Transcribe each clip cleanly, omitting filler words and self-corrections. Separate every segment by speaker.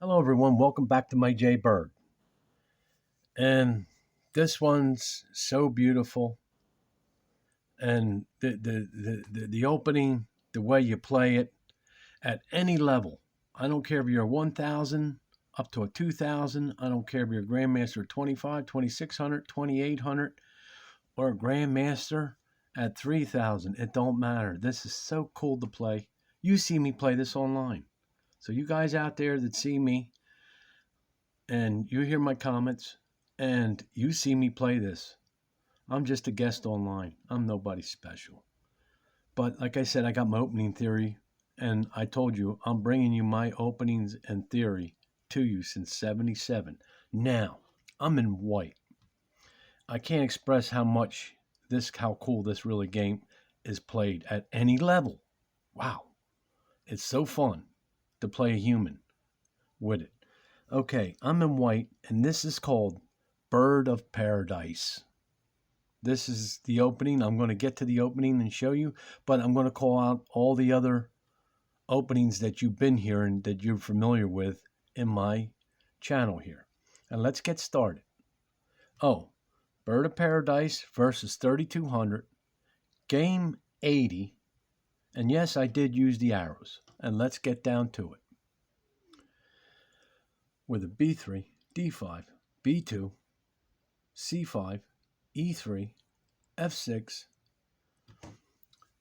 Speaker 1: Hello, everyone. Welcome back to my J Bird. And this one's so beautiful. And the opening, the way you play it at any level. I don't care if you're a 1,000 up to a 2,000. I don't care if you're a Grandmaster 25, 2,600, 2,800, or a Grandmaster at 3,000. It don't matter. This is so cool to play. You see me play this online. So, you guys out there that see me, and you hear my comments and you see me play this. I'm just a guest online. I'm nobody special. But like I said, I got my opening theory, and I told you I'm bringing you my openings and theory to you since 77. Now, I'm in white. I can't express how cool this really game is played at any level. Wow. It's so fun to play a human with it. Okay, I'm in white, and this is called Bird of Paradise. This is the opening. I'm going to get to the opening and show you, but I'm going to call out all the other openings that you've been hearing that you're familiar with in my channel here. And let's get started. Oh, Bird of Paradise versus 3200, game 80. And yes, I did use the arrows. And let's get down to it. With a B3, D5, B2, C5, E3, F6.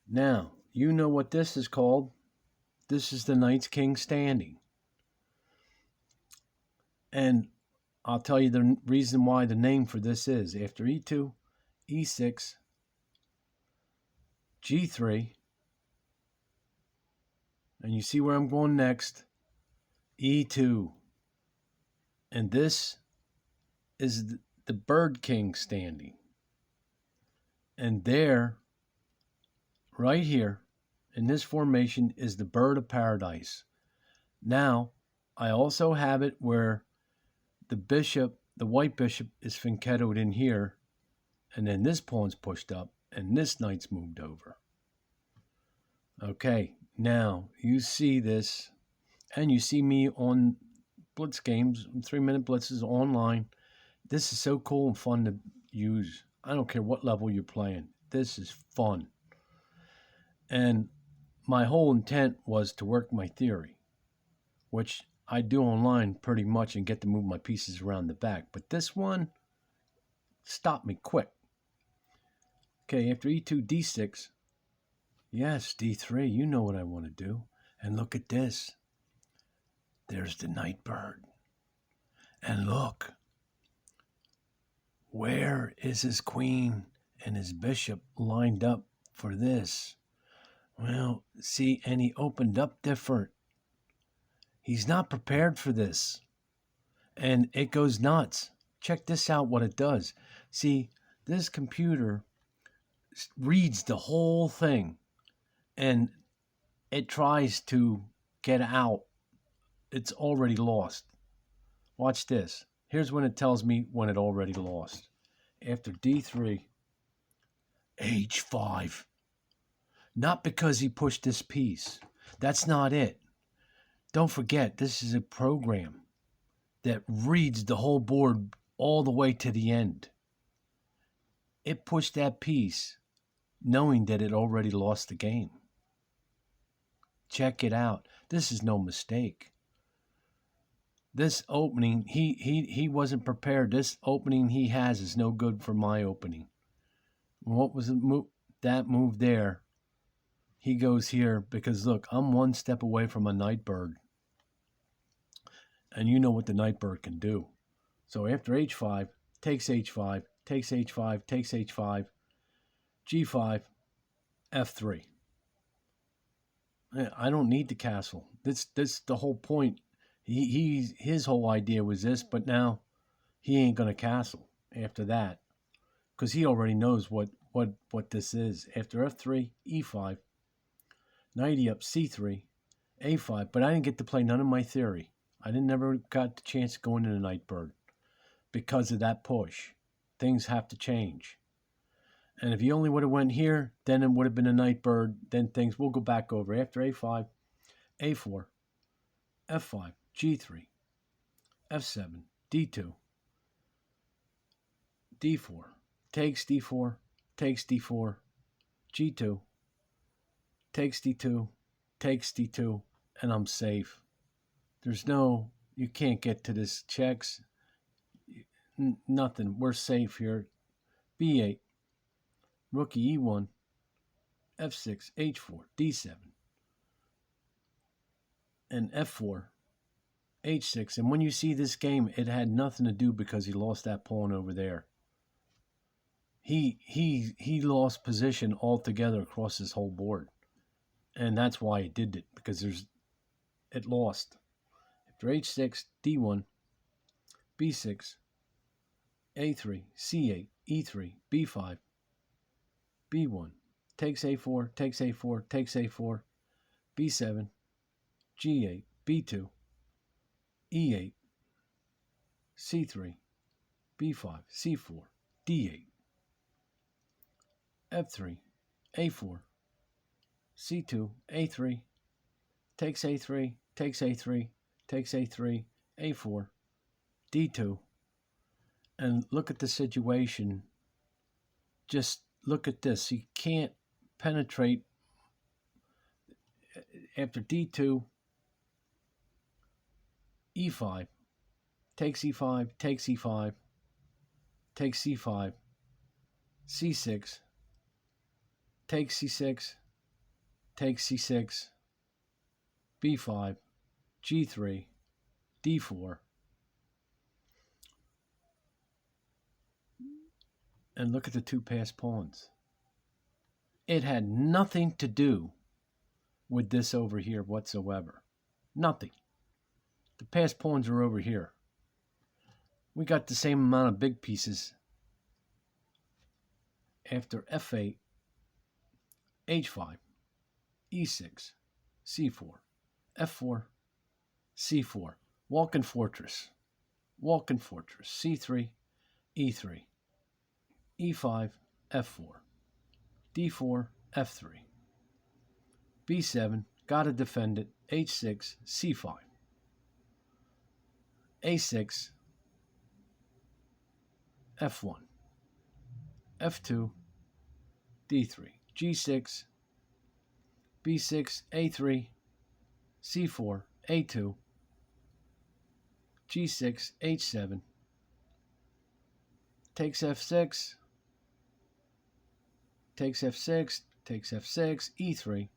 Speaker 1: Now, you know what this is called. This is the Knight's King standing. And I'll tell you the reason why the name for this is. After E2, E6, G3, and you see where I'm going next, E2. And this is the Bird King standing. And there, right here, in this formation is the Bird of Paradise. Now, I also have it where the bishop, the white bishop, is fianchettoed in here, and then this pawn's pushed up, and this knight's moved over. Okay, now you see this, and you see me on blitz games, 3-minute blitzes online. This is so cool and fun to use. I don't care what level you're playing. This is fun. And my whole intent was to work my theory, which I do online pretty much and get to move my pieces around the back. But this one stopped me quick. Okay, after E2, D6. Yes, D3, you know what I want to do. And look at this. There's the night bird. And look, where is his queen and his bishop lined up for this? Well, see, and he opened up different. He's not prepared for this. And it goes nuts. Check this out, what it does. See, this computer reads the whole thing, and it tries to get out. It's already lost. Watch this. Here's when it tells me when it already lost. After D3, H5. Not because he pushed this piece. That's not it. Don't forget, this is a program that reads the whole board all the way to the end. It pushed that piece knowing that it already lost the game. Check it out. This is no mistake. This opening, he wasn't prepared. This opening he has is no good for my opening. What was that move there? He goes here because, look, I'm one step away from a night bird. And you know what the night bird can do. So after H5, takes H5, takes H5, takes H5, G5, F3. I don't need the castle. This the whole point. His whole idea was this, but now he ain't gonna castle after that, because he already knows what this is. After F3, E5, knight up, C3, A5. But I didn't get to play none of my theory. I never got the chance to go into the night bird because of that push. Things have to change. And if he only would have went here, then it would have been a night bird. Then things will go back over. After A5, A4, F5, G3, F7, D2, D4, takes D4, takes D4, G2, takes D2, takes D2, and I'm safe. There's no, you can't get to this checks, nothing. We're safe here. B8, rook E1, F6, H4, D7, and F4, H6. And when you see this game, it had nothing to do because he lost that pawn over there. He lost position altogether across his whole board. And that's why it did it, because it lost. After H6, D1, B6, A3, C8, E3, B5, B1, takes A4, takes A4, takes A4, B7, G8, B2, E8, C3, B5, C4, D8, F3, A4, C2, A3, takes A3, takes A3, takes A3, A4, D2. And look at the situation. Just look at this. He can't penetrate after D2, E5, takes E5, takes E5, takes C5, C6, takes C6, takes C6, B5, G3, D4. And look at the two passed pawns. It had nothing to do with this over here whatsoever. Nothing. The passed pawns are over here. We got the same amount of big pieces. After F8, H5, E6, C4, F4, C4. Walking fortress. Walking fortress. C3, E3, E5, F4, D4, F3, B7, gotta defend it, H6, C5, A6, F1, F2, D3, G6, B6, A3, C4, A2, G6, H7, takes F6, takes F6, takes F6, E3,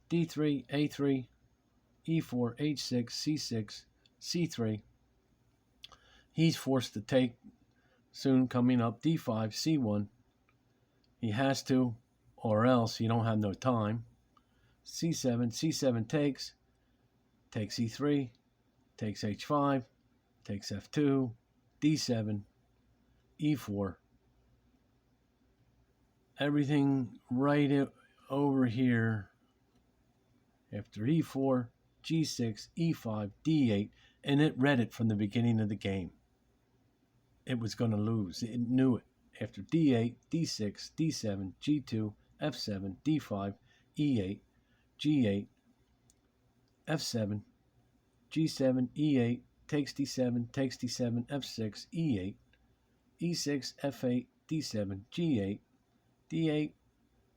Speaker 1: D3, A3, E4, H6, C6, C3. He's forced to take soon coming up D5, C1. He has to, or else you don't have no time. C7, C7 takes E3, takes H5, takes F2, D7, E4. Everything right over here. After E4, G6, E5, D8, and it read it from the beginning of the game. It was going to lose. It knew it. After D8, D6, D7, G2, F7, D5, E8, G8, F7, G7, E8, takes D7, takes D7, F6, E8, E6, F8, D7, G8, D8,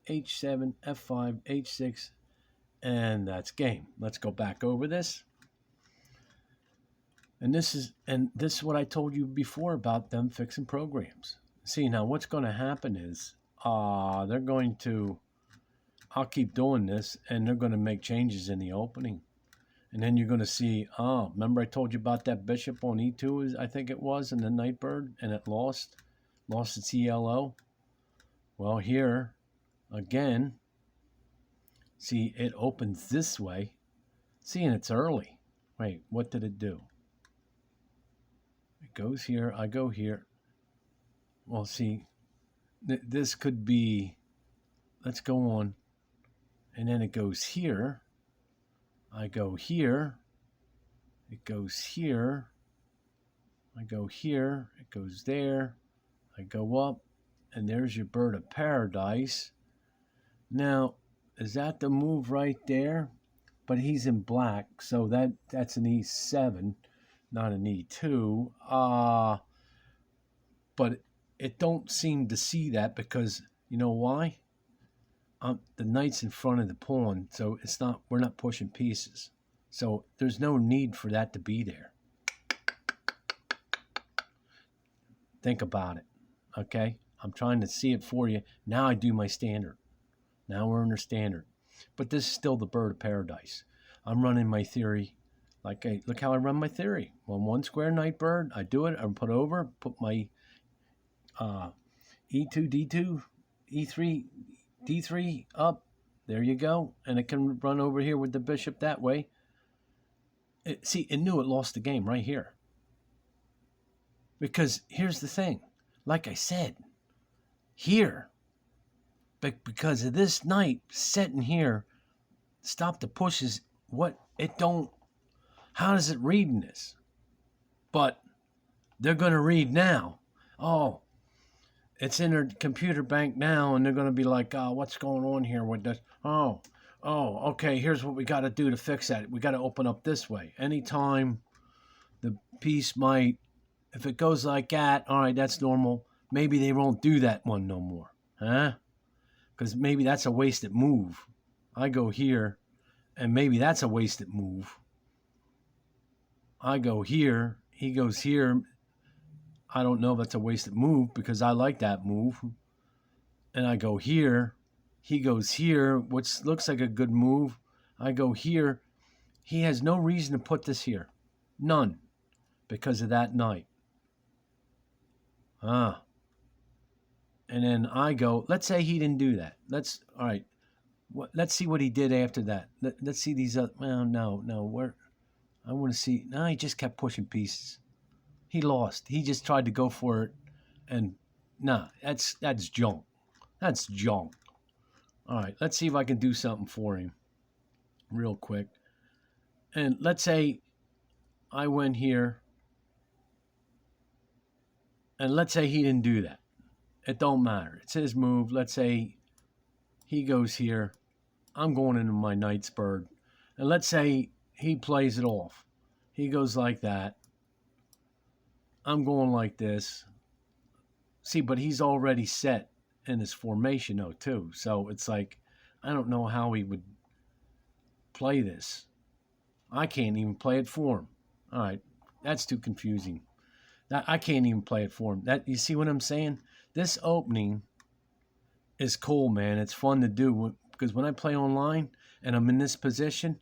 Speaker 1: H7, F5, H6, and that's game. Let's go back over this. And this is what I told you before about them fixing programs. See, now what's going to happen is they're going to, I'll keep doing this, and they're going to make changes in the opening. And then you're going to see, remember I told you about that bishop on E2, I think it was, and the Nightbird, and it lost its ELO. Well, here, again, see, it opens this way. See, and it's early. Wait, what did it do? It goes here, I go here. Well, see, this could be, let's go on. And then it goes here. I go here. It goes here. I go here. It goes there. I go up. And there's your bird of paradise. Now, is that the move right there? But he's in black, so that's an E7. not an E2. But it don't seem to see that because you know why? The knight's in front of the pawn, so it's not. We're not pushing pieces, so there's no need for that to be there. Think about it, okay? I'm trying to see it for you. Now I do my standard. Now we're under standard, but this is still the bird of paradise. I'm running my theory. Look how I run my theory. On one square knight bird, I do it. I put over, put my E2, D2, E3, D3 up. There you go. And it can run over here with the bishop that way. See, it knew it lost the game right here. Because here's the thing. Like I said, here, because of this knight sitting here, stop the pushes. What it don't, how does it read in this? But they're going to read now. Oh, it's in their computer bank now, and they're going to be like, oh, what's going on here with this? Oh, okay, here's what we got to do to fix that. We got to open up this way. Anytime the piece might, if it goes like that, all right, that's normal. Maybe they won't do that one no more. Huh? Because maybe that's a wasted move. I go here, and maybe that's a wasted move. I go here, he goes here. I don't know if that's a wasted move because I like that move. And I go here, he goes here, which looks like a good move. I go here. He has no reason to put this here. None. Because of that knight. And then I go, let's say he didn't do that. All right. Let's see what he did after that. Let's see these other, well, no, I want to see, no, he just kept pushing pieces. He lost. He just tried to go for it, and nah, that's junk. That's junk. All right, let's see if I can do something for him real quick. And let's say I went here, and let's say he didn't do that. It don't matter. It's his move. Let's say he goes here. I'm going into my knight's bird. And let's say he plays it off. He goes like that. I'm going like this. See, but he's already set in his formation, though, too. So it's like, I don't know how he would play this. I can't even play it for him. All right, that's too confusing. I can't even play it for him. You see what I'm saying? This opening is cool, man. It's fun to do because when I play online and I'm in this position,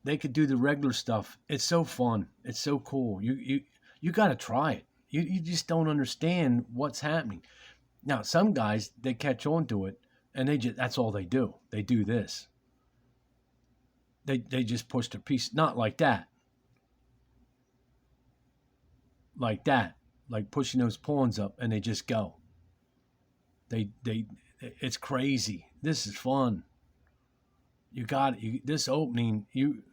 Speaker 1: they could do the regular stuff. It's so fun. It's so cool. You got to try it. You just don't understand what's happening. Now, some guys, they catch on to it, and that's all they do. They do this. They just push their piece. Not like that. Like that. Like pushing those pawns up, and they just go. It's crazy. This is fun. You got it. This opening, you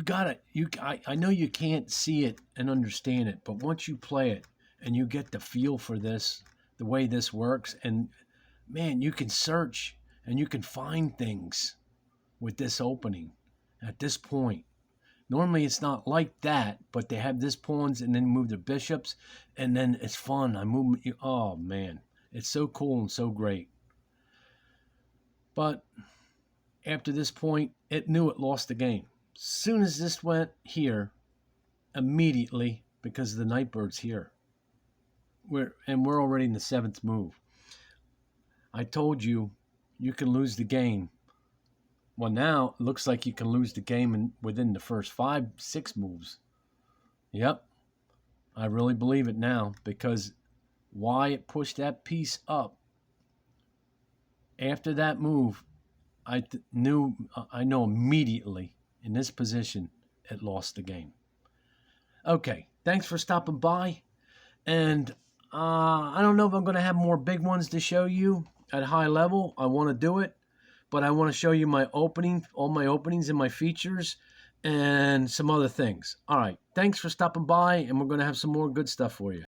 Speaker 1: got it. I know you can't see it and understand it, but once you play it and you get the feel for this, the way this works, and man, you can search and you can find things with this opening at this point. Normally it's not like that, but they have this pawns and then move the bishops, and then it's fun. Oh man, it's so cool and so great. But after this point, it knew it lost the game. Soon as this went here, immediately, because the Nightbird's here, we're already in the 7th move. I told you, you can lose the game. Well, now it looks like you can lose the game within the first 5-6 moves. Yep, I really believe it now, because why it pushed that piece up after that move, I know immediately in this position it lost the game. Okay, thanks for stopping by, and I don't know if I'm going to have more big ones to show you at high level. I want to do it, but I want to show you all my openings and my features and some other things. All right, thanks for stopping by, and we're going to have some more good stuff for you.